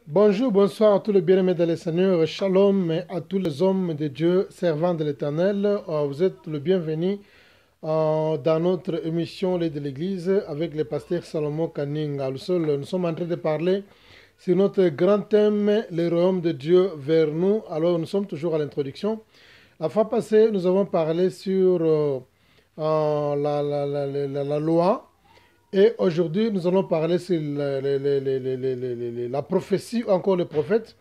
Bonjour, bonsoir à tous les bien-aimés de le Seigneur, shalom à tous les hommes de Dieu, servants de l'Éternel. Vous êtes le bienvenu dans notre émission Les de l'Église avec le pasteur Salomon Kaninga. Nous sommes en train de parler sur notre grand thème, le royaume de Dieu vers nous. Alors nous sommes toujours à l'introduction. La fois passée, nous avons parlé sur la loi. Et aujourd'hui, nous allons parler sur la prophétie ou encore le prophète.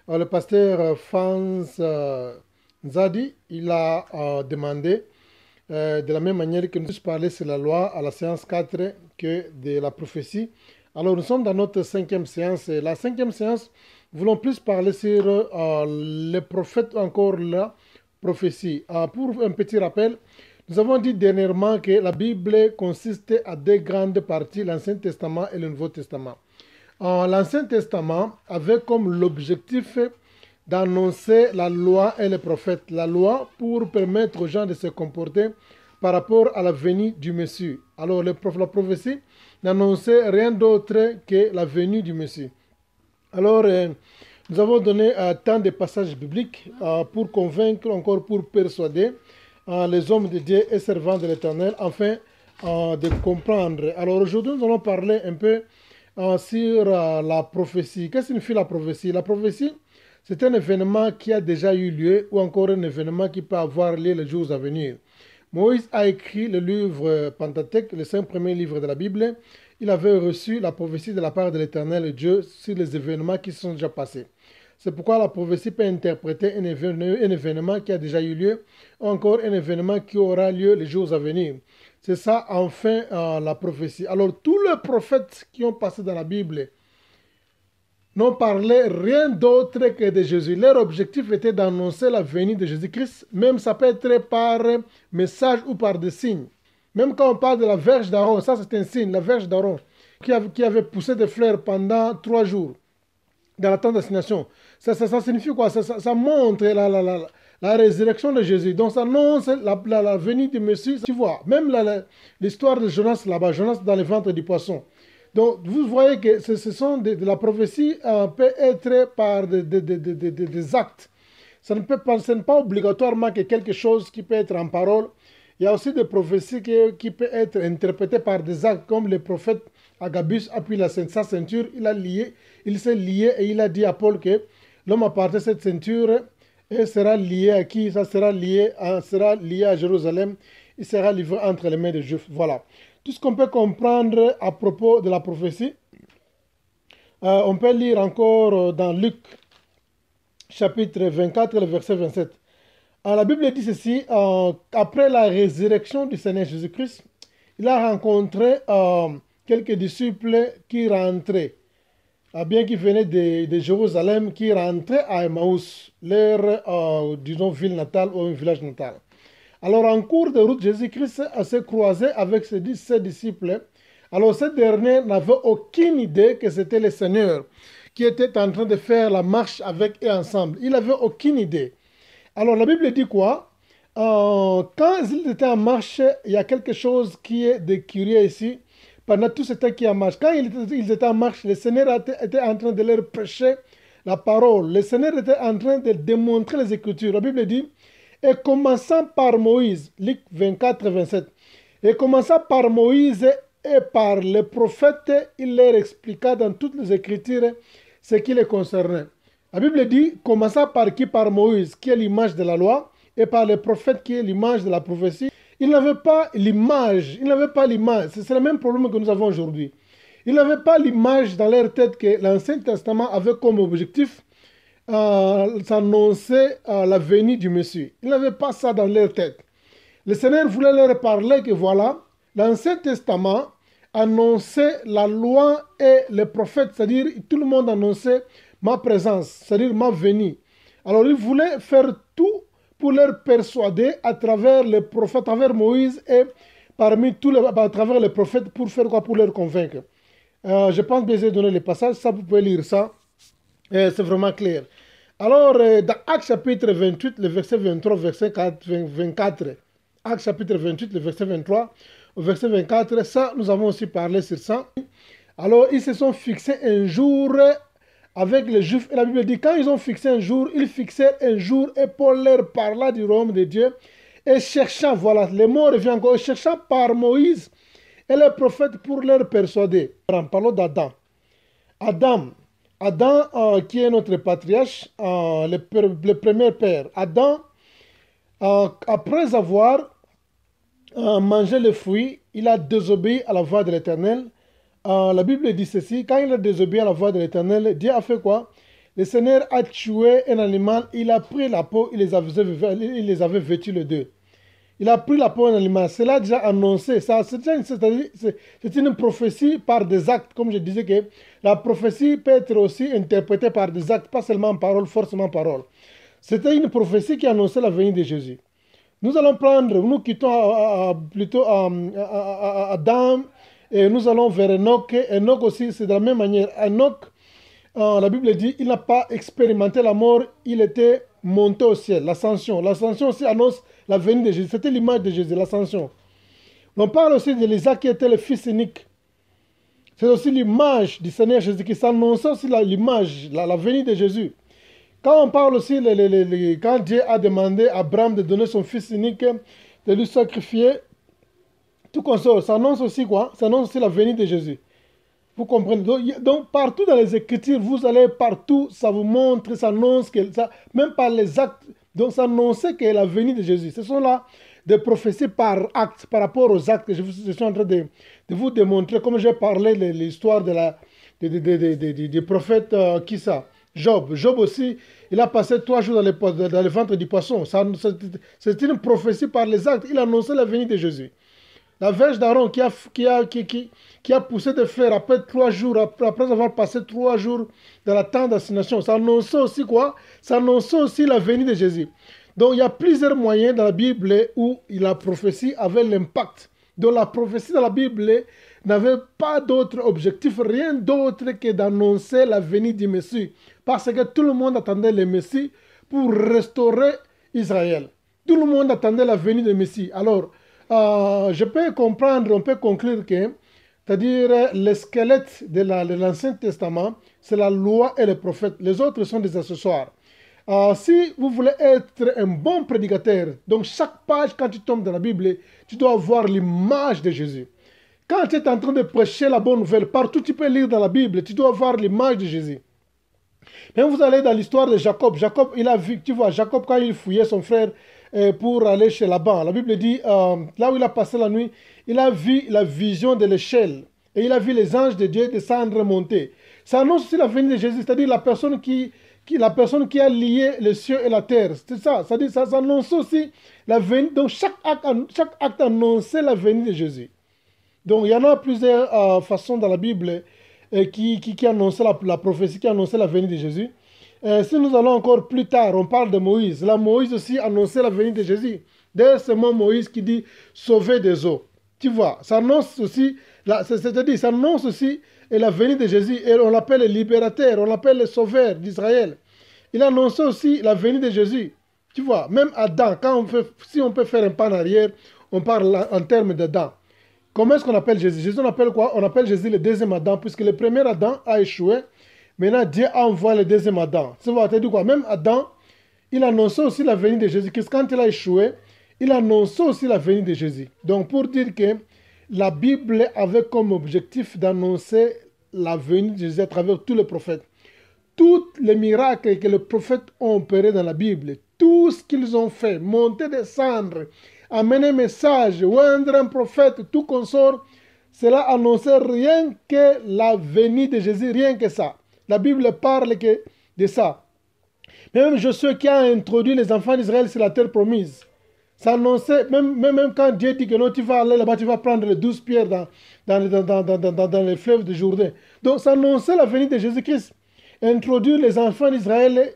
Le pasteur Franz Zadi, il a demandé, de la même manière que nous parler sur la loi à la séance 4 que de la prophétie. Alors, nous sommes dans notre cinquième séance. Et la cinquième séance, nous voulons plus parler sur le prophète ou encore la prophétie. Pour un petit rappel, nous avons dit dernièrement que la Bible consiste à deux grandes parties, l'Ancien Testament et le Nouveau Testament. L'Ancien Testament avait comme l'objectif d'annoncer la loi et les prophètes. La loi pour permettre aux gens de se comporter par rapport à la venue du Messie. Alors la prophétie n'annonçait rien d'autre que la venue du Messie. Alors nous avons donné tant de passages bibliques pour convaincre, encore pour persuader les hommes de Dieu et servants de l'Éternel, afin de comprendre. Alors aujourd'hui, nous allons parler un peu sur la prophétie. Qu'est-ce que signifie la prophétie? La prophétie, c'est un événement qui a déjà eu lieu ou encore un événement qui peut avoir lieu les jours à venir. Moïse a écrit le livre Pentateuque, les 5 premiers livres de la Bible. Il avait reçu la prophétie de la part de l'Éternel Dieu sur les événements qui sont déjà passés. C'est pourquoi la prophétie peut interpréter un événement qui a déjà eu lieu, ou encore un événement qui aura lieu les jours à venir. C'est ça, enfin, la prophétie. Alors, tous les prophètes qui ont passé dans la Bible n'ont parlé rien d'autre que de Jésus. Leur objectif était d'annoncer la venue de Jésus-Christ. Même ça peut être par message ou par des signes. Même quand on parle de la verge d'Aaron, ça c'est un signe, la verge d'Aaron, qui avait poussé des fleurs pendant 3 jours dans la tente d'assignation. Ça signifie quoi? Ça montre la résurrection de Jésus. Donc ça annonce la venue du Messie. Tu vois, même l'histoire de Jonas là-bas, Jonas dans le ventre du poisson. Donc vous voyez que ce sont de la prophétie peut être par des actes. Ce n'est pas obligatoirement que quelque chose qui peut être en parole. Il y a aussi des prophéties qui peuvent être interprétées par des actes, comme le prophète Agabus appuie sa ceinture, il s'est lié et il a dit à Paul que l'homme a porté cette ceinture et sera lié à qui? Ça sera lié à Jérusalem, il sera livré entre les mains des Juifs. Voilà. Tout ce qu'on peut comprendre à propos de la prophétie, on peut lire encore dans Luc, chapitre 24, le verset 27. La Bible dit ceci, après la résurrection du Seigneur Jésus-Christ, il a rencontré quelques disciples qui rentraient, bien qu'ils venaient de Jérusalem, qui rentraient à Emmaüs, leur, disons, ville natale ou un village natal. Alors, en cours de route, Jésus-Christ s'est croisé avec ses disciples. Alors, ces derniers n'avaient aucune idée que c'était le Seigneur qui était en train de faire la marche avec eux ensemble. Il n'avait aucune idée. Alors, la Bible dit quoi? Quand ils étaient en marche, il y a quelque chose qui est de curieux ici. Pendant tout ce temps qui est en marche, quand ils étaient en marche, le Seigneur était en train de leur prêcher la parole. Le Seigneur était en train de démontrer les Écritures. La Bible dit, et commençant par Moïse, Luc 24, 27, et commençant par Moïse et par les prophètes, il leur expliqua dans toutes les Écritures ce qui les concernait. La Bible dit, commençant par qui? Par Moïse, qui est l'image de la loi, et par les prophètes, qui est l'image de la prophétie. Ils n'avaient pas l'image. C'est le même problème que nous avons aujourd'hui. Ils n'avaient pas l'image dans leur tête que l'Ancien Testament avait comme objectif s'annoncer la venue du Messie. Ils n'avaient pas ça dans leur tête. Le Seigneur voulait leur parler que voilà, l'Ancien Testament annonçait la loi et les prophètes, c'est-à-dire tout le monde annonçait ma présence, c'est-à-dire ma venue. Alors il voulait faire tout pour leur persuader à travers les prophètes, à travers Moïse et à travers les prophètes, pour faire quoi? Pour leur convaincre. Je pense que j'ai donné les passages, ça vous pouvez lire ça, c'est vraiment clair. Alors, dans Actes chapitre 28, le verset 23, verset 24, Actes chapitre 28, le verset 23, au verset 24, ça, nous avons aussi parlé sur ça. Alors, ils se sont fixés un jour avec les Juifs. Et la Bible dit, quand ils ont fixé un jour, ils fixèrent un jour et Paul leur parla du royaume de Dieu et cherchant, voilà, le mot revient encore, cherchant par Moïse et les prophètes pour leur persuader. Parlons d'Adam. Adam, Adam qui est notre patriarche, le premier père. Adam, après avoir mangé le fruit, il a désobéi à la voix de l'Éternel. La Bible dit ceci, quand il a désobéi à la voix de l'Éternel, Dieu a fait quoi? Le Seigneur a tué un animal, il a pris la peau, il les avait vêtus les deux. Il a pris la peau d'un animal. Cela a déjà annoncé. C'est une prophétie par des actes. Comme je disais que la prophétie peut être aussi interprétée par des actes, pas seulement en parole, forcément en parole. C'était une prophétie qui annonçait la venue de Jésus. Nous allons prendre, nous quittons plutôt Adam et nous allons vers Enoch. Enoch aussi, c'est de la même manière. Enoch, la Bible dit, il n'a pas expérimenté la mort, il était monté au ciel, l'ascension. L'ascension aussi annonce la venue de Jésus. C'était l'image de Jésus, l'ascension. On parle aussi d'Élisée qui était le fils unique. C'est aussi l'image du Seigneur Jésus qui s'annonce aussi l'image, la venue de Jésus. Quand on parle aussi, quand Dieu a demandé à Abraham de donner son fils unique, de lui sacrifier, tout consort, ça annonce aussi quoi? Ça annonce aussi la venue de Jésus. Vous comprenez? Donc, partout dans les Écritures, vous allez partout, ça vous montre, ça annonce, même par les actes, donc ça annonce que la venue de Jésus. Ce sont là des prophéties par acte, par rapport aux actes que je suis en train de vous démontrer, comme j'ai parlé de l'histoire du prophète, qui ça? Job. Job aussi, il a passé 3 jours dans le ventre du poisson. C'est une prophétie par les actes. Il annonçait la venue de Jésus. La verge d'Aaron qui a poussé des fleurs après 3 jours, après avoir passé 3 jours dans la tente d'assignation. Ça annonçait aussi quoi? Ça annonçait aussi la venue de Jésus. Donc il y a plusieurs moyens dans la Bible où la prophétie avait l'impact. Donc la prophétie dans la Bible n'avait pas d'autre objectif, rien d'autre que d'annoncer la venue du Messie. Parce que tout le monde attendait le Messie pour restaurer Israël. Tout le monde attendait la venue du Messie. Alors, je peux comprendre, on peut conclure que, c'est-à-dire le squelette de l'Ancien Testament, c'est la loi et les prophètes. Les autres sont des accessoires. Si vous voulez être un bon prédicateur, donc chaque page, quand tu tombes dans la Bible, tu dois avoir l'image de Jésus. Quand tu es en train de prêcher la bonne nouvelle, partout tu peux lire dans la Bible, tu dois avoir l'image de Jésus. Même vous allez dans l'histoire de Jacob. Jacob, il a vu, tu vois, Jacob, quand il fouillait son frère pour aller chez Laban, la Bible dit, là où il a passé la nuit, il a vu la vision de l'échelle. Et il a vu les anges de Dieu descendre et monter. Ça annonce aussi la venue de Jésus, c'est-à-dire la personne qui a lié les cieux et la terre. C'est ça, c'est-à-dire ça annonce aussi la venue. Donc chaque acte annonçait la venue de Jésus. Donc il y en a plusieurs façons dans la Bible qui annonçaient la prophétie, qui annonçait la venue de Jésus. Si nous allons encore plus tard, on parle de Moïse. Là, Moïse aussi annonçait la venue de Jésus. D'ailleurs, c'est moi Moïse qui dit sauver des eaux. Tu vois, ça annonce aussi, c'est-à-dire, ça annonce aussi la venue de Jésus. Et on l'appelle le libérateur, on l'appelle le sauveur d'Israël. Il annonçait aussi la venue de Jésus. Tu vois, même Adam, si on peut faire un pas en arrière, on parle en termes d'Adam. Comment est-ce qu'on appelle Jésus? Jésus, on appelle quoi? On appelle Jésus le deuxième Adam, puisque le premier Adam a échoué. Maintenant, Dieu a envoyé le deuxième Adam. Tu vois, tu dis quoi? Même Adam, il annonçait aussi la venue de Jésus-Christ. Quand il a échoué, il annonçait aussi la venue de Jésus. Donc, pour dire que la Bible avait comme objectif d'annoncer la venue de Jésus à travers tous les prophètes. Tous les miracles que les prophètes ont opérés dans la Bible, tout ce qu'ils ont fait, monter, descendre, amener un message, oindre un prophète, tout consort, cela annonçait rien que la venue de Jésus, rien que ça. La Bible parle que de ça. Même Josué qui a introduit les enfants d'Israël sur la terre promise, ça annonçait, même quand Dieu dit que non, tu vas aller là-bas, tu vas prendre les 12 pierres dans les fleuves de Jourdain. Donc ça annonçait la venue de Jésus-Christ. Introduire les enfants d'Israël,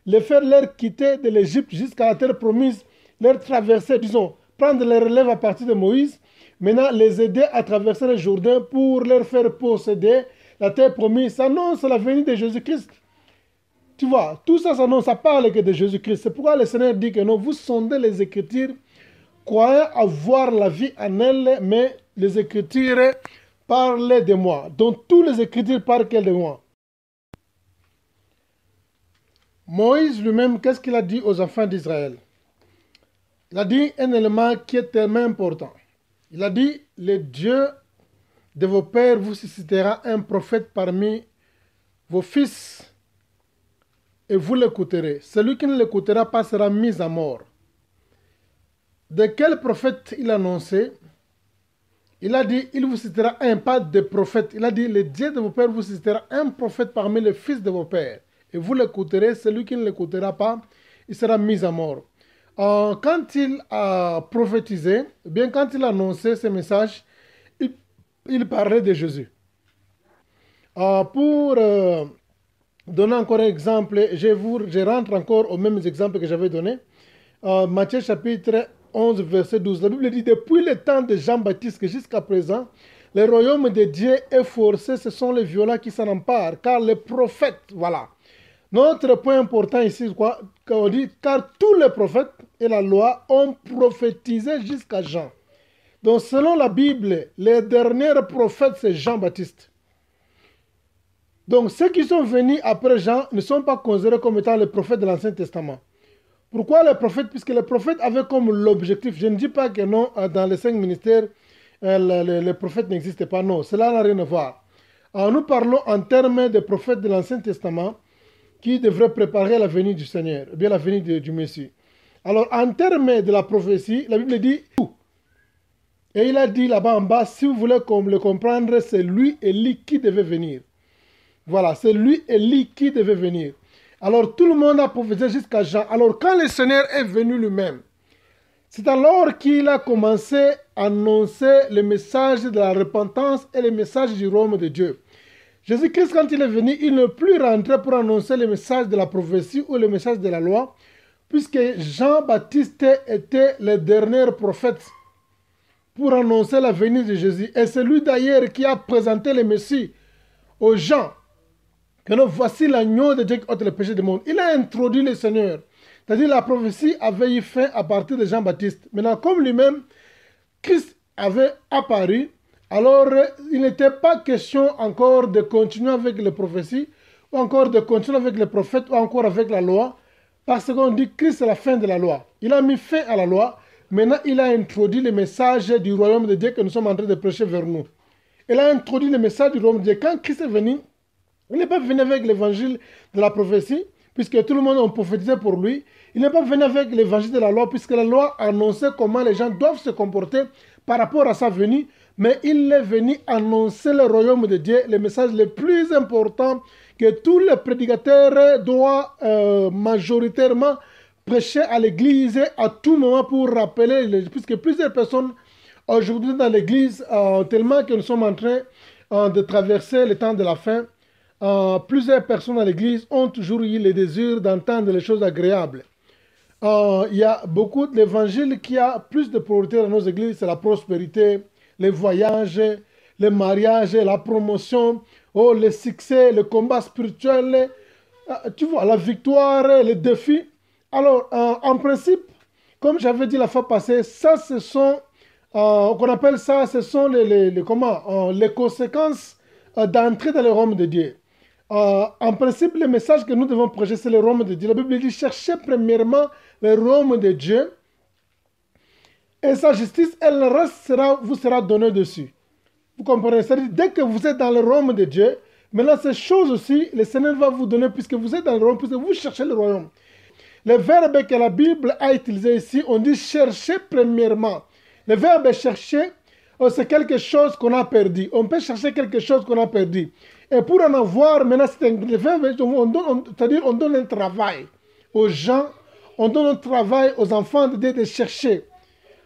les faire leur quitter de l'Égypte jusqu'à la terre promise, leur traverser, disons, prendre les relèves à partir de Moïse, maintenant les aider à traverser le Jourdain pour leur faire posséder la terre promise. Ça annonce la venue de Jésus-Christ. Tu vois, tout ça, ça parle que de Jésus-Christ. C'est pourquoi le Seigneur dit que non, vous sondez les Écritures, croyez avoir la vie en elles, mais les Écritures parlent de moi. Donc, tous les Écritures parlent de moi. Moïse lui-même, qu'est-ce qu'il a dit aux enfants d'Israël? Il a dit un élément qui est tellement important. Il a dit, le Dieu de vos pères vous suscitera un prophète parmi vos fils et vous l'écouterez. Celui qui ne l'écoutera pas sera mis à mort. De quel prophète il annonçait? Il a dit, il vous citera un, pas de prophète. Il a dit, le Dieu de vos pères vous citera un prophète parmi les fils de vos pères. Et vous l'écouterez, celui qui ne l'écoutera pas, il sera mis à mort. Quand il a prophétisé, bien quand il a annoncé ce message, il parlait de Jésus. Pour donner encore un exemple, je rentre encore aux mêmes exemples que j'avais donnés. Matthieu chapitre 11, verset 12. La Bible dit, depuis le temps de Jean-Baptiste jusqu'à présent, le royaume de Dieu est forcé, ce sont les violents qui s'en emparent, car les prophètes, voilà. Notre point important ici, quoi, on dit, car tous les prophètes et la loi ont prophétisé jusqu'à Jean. Donc, selon la Bible, les derniers prophètes, c'est Jean-Baptiste. Donc, ceux qui sont venus après Jean ne sont pas considérés comme étant les prophètes de l'Ancien Testament. Pourquoi les prophètes? Puisque les prophètes avaient comme l'objectif, je ne dis pas que non, dans les 5 ministères, les prophètes n'existaient pas, non, cela n'a rien à voir. Alors, nous parlons en termes de prophètes de l'Ancien Testament qui devraient préparer la venue du Seigneur, ou bien la venue du Messie. Alors, en termes de la prophétie, la Bible dit tout. Et il a dit là-bas en bas, si vous voulez le comprendre, c'est lui, Élie, qui devait venir. Voilà, c'est lui, Élie, qui devait venir. Alors, tout le monde a prophétisé jusqu'à Jean. Alors, quand le Seigneur est venu lui-même, c'est alors qu'il a commencé à annoncer le message de la repentance et le message du royaume de Dieu. Jésus-Christ, quand il est venu, il n'est plus rentré pour annoncer le message de la prophétie ou le message de la loi, puisque Jean-Baptiste était le dernier prophète pour annoncer la venue de Jésus. Et c'est lui d'ailleurs qui a présenté le Messie aux gens. Que nous voici l'agneau de Dieu qui ôte le péché du monde. Il a introduit le Seigneur. C'est-à-dire la prophétie avait eu fin à partir de Jean-Baptiste. Maintenant, comme lui-même, Christ avait apparu, alors il n'était pas question encore de continuer avec les prophéties, ou encore de continuer avec les prophètes, ou encore avec la loi, parce qu'on dit que Christ c'est la fin de la loi. Il a mis fin à la loi. Maintenant, il a introduit le message du royaume de Dieu que nous sommes en train de prêcher vers nous. Il a introduit le message du royaume de Dieu. Quand Christ est venu, il n'est pas venu avec l'évangile de la prophétie, puisque tout le monde a prophétisé pour lui. Il n'est pas venu avec l'évangile de la loi, puisque la loi annonçait comment les gens doivent se comporter par rapport à sa venue. Mais il est venu annoncer le royaume de Dieu, le message le plus important que tous les prédicateurs doivent majoritairement prêcher à l'église à tout moment pour rappeler, puisque plusieurs personnes aujourd'hui dans l'église, tellement que nous sommes en train de traverser le temps de la fin, plusieurs personnes à l'église ont toujours eu le désir d'entendre les choses agréables. Il y a beaucoup d'évangiles qui a plus de priorité dans nos églises, c'est la prospérité, les voyages, les mariages, la promotion, le succès, le combat spirituel, tu vois, la victoire, les défis. Alors, en principe, comme j'avais dit la fois passée, ça, ce sont, qu'on appelle ça, ce sont les conséquences d'entrer dans le royaume de Dieu. En principe, le message que nous devons prêcher, c'est le royaume de Dieu. La Bible dit, cherchez premièrement le royaume de Dieu et sa justice, et le reste vous sera donné dessus. Vous comprenez? C'est-à-dire, dès que vous êtes dans le royaume de Dieu, maintenant ces choses aussi, le Seigneur va vous donner, puisque vous êtes dans le royaume, puisque vous cherchez le royaume. Le verbe que la Bible a utilisé ici, on dit chercher premièrement. Le verbe chercher, c'est quelque chose qu'on a perdu. On peut chercher quelque chose qu'on a perdu. Et pour en avoir, maintenant, c'est le verbe, c'est-à-dire on donne un travail aux gens, on donne un travail aux enfants de Dieu de chercher.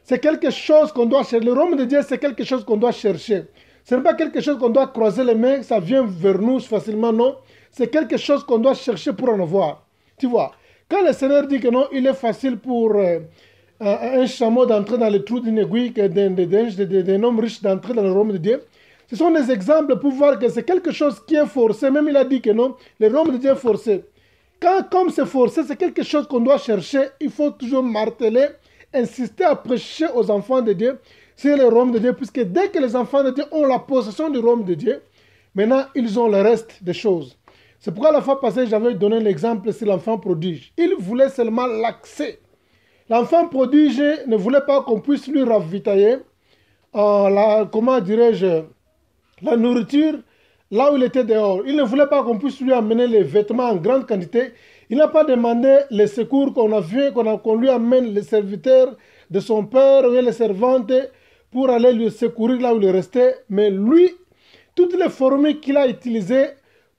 C'est quelque chose qu'on doit chercher. Le royaume de Dieu, c'est quelque chose qu'on doit chercher. Ce n'est pas quelque chose qu'on doit croiser les mains, ça vient vers nous facilement, non. C'est quelque chose qu'on doit chercher pour en avoir. Tu vois, quand le Seigneur dit que non, il est facile pour un chameau d'entrer dans le trou d'une aiguille que d'un homme riche d'entrer dans le royaume de Dieu, ce sont des exemples pour voir que c'est quelque chose qui est forcé. Même il a dit que non, le royaume de Dieu est forcé. Comme c'est forcé, c'est quelque chose qu'on doit chercher. Il faut toujours marteler, insister à prêcher aux enfants de Dieu sur le royaume de Dieu, puisque dès que les enfants de Dieu ont la possession du royaume de Dieu, maintenant ils ont le reste des choses. C'est pourquoi la fois passée, j'avais donné l'exemple sur l'enfant prodige. Il voulait seulement l'accès. L'enfant prodige ne voulait pas qu'on puisse lui ravitailler, comment dirais-je, la nourriture là où il était dehors. Il ne voulait pas qu'on puisse lui amener les vêtements en grande quantité. Il n'a pas demandé les secours qu'on lui amène les serviteurs de son père ou les servantes pour aller lui secourir là où il restait. Mais lui, toutes les formules qu'il a utilisées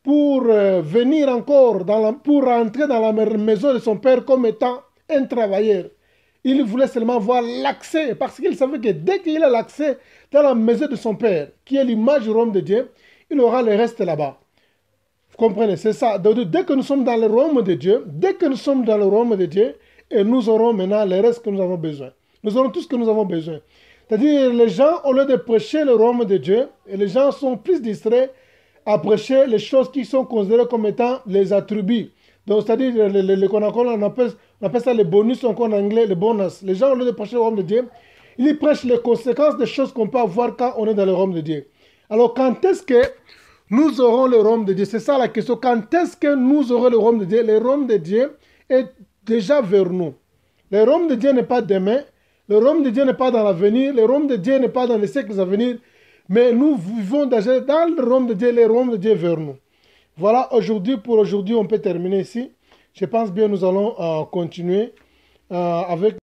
pour venir encore, pour rentrer dans la maison de son père comme étant un travailleur, il voulait seulement voir l'accès, parce qu'il savait que dès qu'il a l'accès dans la maison de son père, qui est l'image du royaume de Dieu, il aura le reste là-bas. Vous comprenez, c'est ça. Donc, dès que nous sommes dans le royaume de Dieu, et nous aurons maintenant le reste que nous avons besoin. Nous aurons tout ce que nous avons besoin. C'est-à-dire, les gens, au lieu de prêcher le royaume de Dieu, et les gens sont plus distraits à prêcher les choses qui sont considérées comme étant les attributs. Donc, c'est-à-dire, on appelle ça les bonus, encore en anglais, les bonus. Les gens, au lieu de prêcher le royaume de Dieu, ils prêchent les conséquences des choses qu'on peut avoir quand on est dans le royaume de Dieu. Alors, quand est-ce que nous aurons le royaume de Dieu? C'est ça la question. Quand est-ce que nous aurons le royaume de Dieu? Le royaume de Dieu est déjà vers nous. Le royaume de Dieu n'est pas demain. Le royaume de Dieu n'est pas dans l'avenir. Le royaume de Dieu n'est pas dans les siècles à venir. Mais nous vivons déjà dans le royaume de Dieu, le royaume de Dieu vers nous. Voilà, pour aujourd'hui, on peut terminer ici. Je pense bien nous allons continuer avec